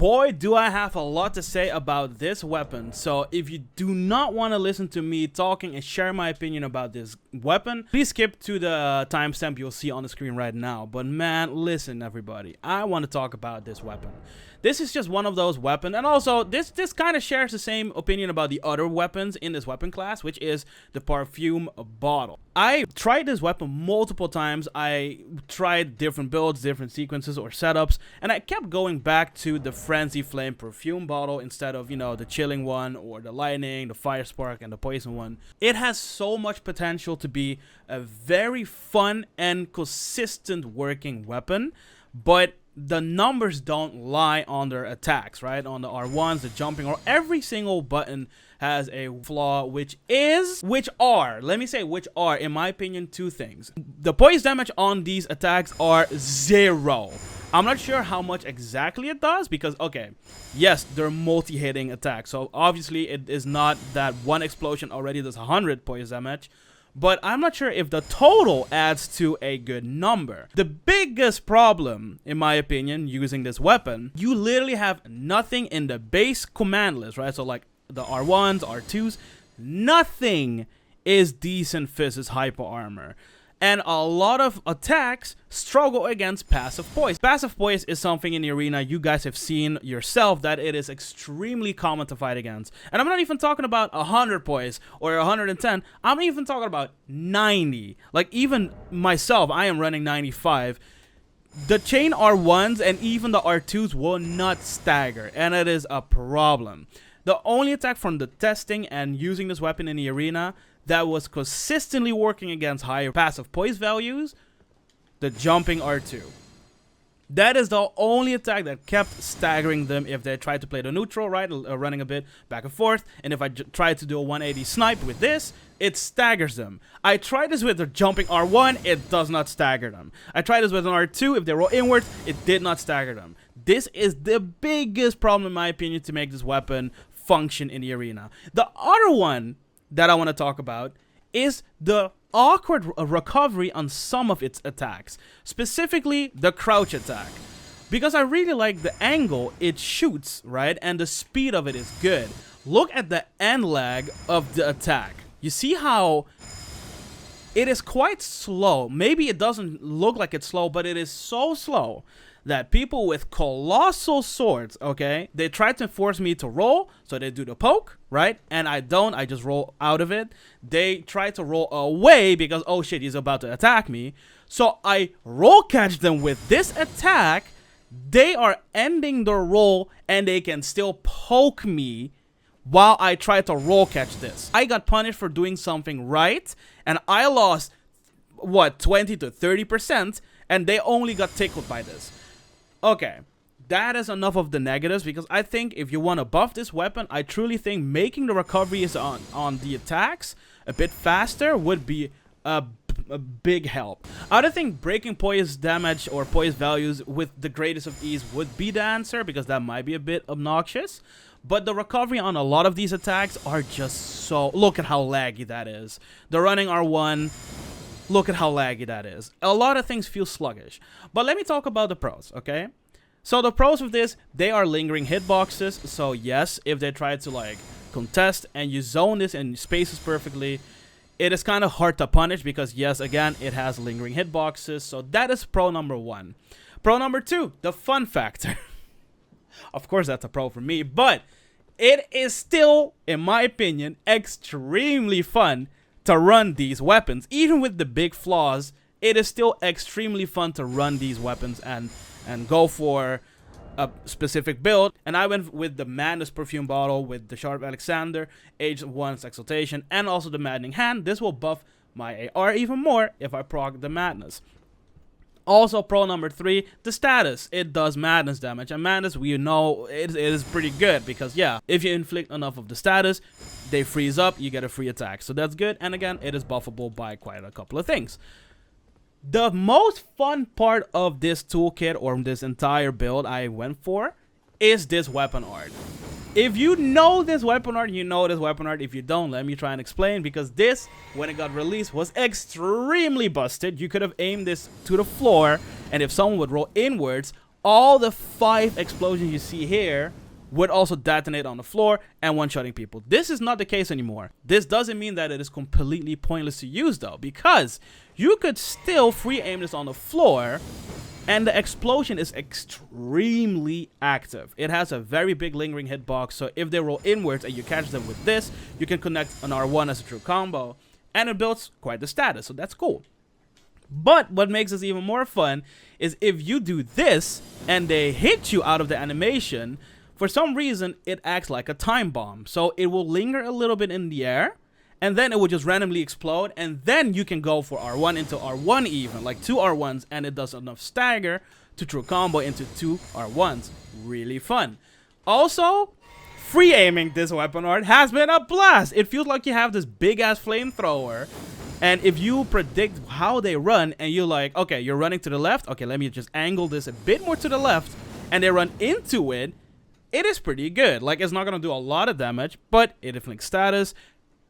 boy, do I have a lot to say about this weapon. So if you do not want to listen to me talking and share my opinion about this weapon, please skip to the timestamp you'll see on the screen right now. But man, listen everybody, I want to talk about this weapon. This is just one of those weapons, and also this kind of shares the same opinion about the other weapons in this weapon class, which is the perfume bottle. I tried this weapon multiple times. I tried different builds, different sequences or setups, and I kept going back to the Frenzy Flame perfume bottle instead of, you know, the chilling one or the lightning, the fire spark, and the poison one. It has so much potential to be a very fun and consistent working weapon, but the numbers don't lie on their attacks, right? On the R1s, the jumping, or every single button has a flaw, which are, in my opinion, two things. The poise damage on these attacks are 0. I'm not sure how much exactly it does because, okay, yes, they're multi-hitting attacks. So obviously it is not that one explosion already does 100 poise damage. But I'm not sure if the total adds to a good number. The biggest problem, in my opinion, using this weapon, you literally have nothing in the base command list, right? So like the R1s, R2s, nothing is decent physis hyper armor. And a lot of attacks struggle against passive poise. Passive poise is something in the arena you guys have seen yourself that it is extremely common to fight against. And I'm not even talking about 100 poise or 110. I'm even talking about 90. Like even myself, I am running 95. The chain R1s and even the R2s will not stagger, and it is a problem. The only attack from the testing and using this weapon in the arena that was consistently working against higher passive poise values, the jumping R2. That is the only attack that kept staggering them if they tried to play the neutral, right? Running a bit back and forth. And if I tried to do a 180 snipe with this, it staggers them. I tried this with the jumping R1, it does not stagger them. I tried this with an R2, if they roll inwards, it did not stagger them. This is the biggest problem, in my opinion, to make this weapon function in the arena. The other one that I want to talk about is the awkward recovery on some of its attacks, specifically the crouch attack, because I really like the angle it shoots, right, and the speed of it is good. Look at the end lag of the attack. You see how it is quite slow. Maybe it doesn't look like it's slow, but it is so slow that people with colossal swords, okay, they try to force me to roll, so they do the poke, right? And I don't, I just roll out of it. They try to roll away because, oh shit, he's about to attack me. So I roll catch them with this attack. They are ending their roll and they can still poke me while I try to roll catch this. I got punished for doing something right, and I lost, what, 20 to 30%, and they only got tickled by this. Okay, that is enough of the negatives, because I think if you want to buff this weapon, I truly think making the recoveries on the attacks a bit faster would be a big help. I don't think breaking poise damage or poise values with the greatest of ease would be the answer, because that might be a bit obnoxious. But the recovery on a lot of these attacks are just so... Look at how laggy that is. The running R1... Look at how laggy that is. A lot of things feel sluggish. But let me talk about the pros, okay? So the pros of this, they are lingering hitboxes. So yes, if they try to like contest and you zone this and spaces perfectly, it is kind of hard to punish because yes, again, it has lingering hitboxes. So that is pro number 1. Pro number 2, the fun factor. Of course, that's a pro for me, but it is still, in my opinion, extremely fun to run these weapons. Even with the big flaws, it is still extremely fun to run these weapons and go for a specific build. And I went with the Madness Perfume Bottle with the Shard of Alexander, Age of One's Exaltation, and also the Maddening Hand. This will buff my AR even more if I proc the Madness. Also, pro number 3, the status. It does madness damage, and madness, we know it is pretty good because yeah, if you inflict enough of the status, they freeze up, you get a free attack, so that's good. And again, it is buffable by quite a couple of things. The most fun part of this toolkit, or this entire build I went for, is this weapon art. If you know this weapon art, you know this weapon art. If you don't, let me try and explain, because this, when it got released, was extremely busted. You could have aimed this to the floor, and if someone would roll inwards, all the 5 explosions you see here would also detonate on the floor and one-shotting people. This is not the case anymore. This doesn't mean that it is completely pointless to use though, because you could still free aim this on the floor and the explosion is extremely active. It has a very big lingering hitbox, so if they roll inwards and you catch them with this, you can connect an R1 as a true combo, and it builds quite the status, so that's cool. But what makes this even more fun is if you do this and they hit you out of the animation, for some reason it acts like a time bomb. So it will linger a little bit in the air, and then it will just randomly explode, and then you can go for R1 into R1 even, like 2 R1s, and it does enough stagger to true combo into 2 R1s. Really fun. Also, free aiming this weapon art has been a blast. It feels like you have this big ass flamethrower, and if you predict how they run and you're like, okay, you're running to the left, okay, let me just angle this a bit more to the left, and they run into it, it is pretty good. Like, it's not gonna do a lot of damage, but it inflicts status,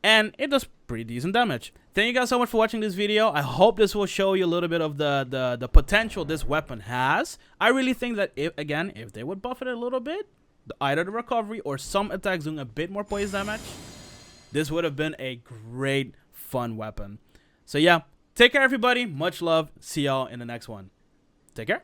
and it does pretty decent damage. Thank you guys so much for watching this video. I hope this will show you a little bit of the potential this weapon has. I really think that if they would buff it a little bit, either the recovery or some attacks doing a bit more poise damage, this would have been a great fun weapon. So yeah, take care everybody, much love, see y'all in the next one. Take care.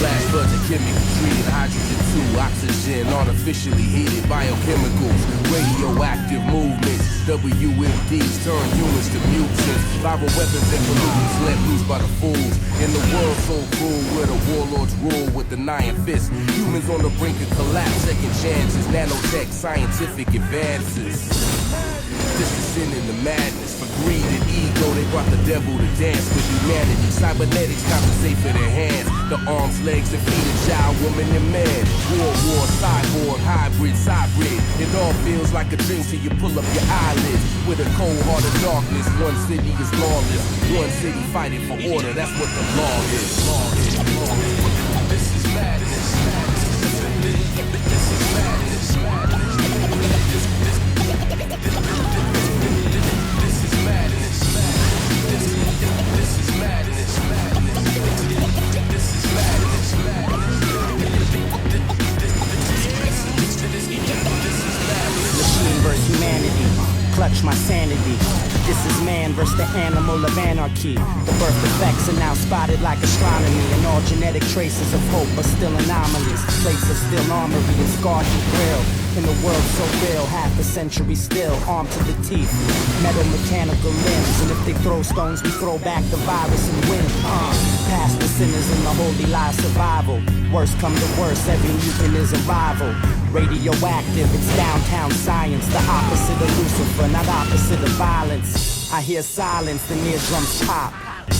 Flash floods of chemical treated hydrogen 2, oxygen, artificially heated biochemicals, radioactive movements, WMDs turn humans to mutants, viral weapons and pollutants let loose by the fools. In the world so cruel where the warlords rule with the iron fist, humans on the brink of collapse, second chances, nanotech, scientific advances. This is sin and the madness. For greed and ego, they brought the devil to dance with humanity. Cybernetics compensate for their hands. The arms, legs, and feet of child, woman, and man. War, cyborg, hybrid. It all feels like a dream till you pull up your eyelids. With a cold heart of darkness, one city is lawless. One city fighting for order, that's what the law is. This is madness. This is madness. Clutch my sanity. This is man versus the animal of anarchy. The birth defects are now spotted like astronomy, and all genetic traces of hope are still anomalies. Plates of steel armory and scarred and grill. In a world so real, half a century still, armed to the teeth, metal mechanical limbs. And if they throw stones, we throw back the virus and win. Past the sinners in the holy lie survival. Worst come to worst, every mutant is a rival. Radioactive, it's downtown science. The opposite of Lucifer, not opposite of violence. I hear silence, the eardrums pop.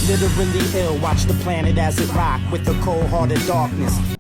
Literally ill, watch the planet as it rock with the cold-hearted darkness.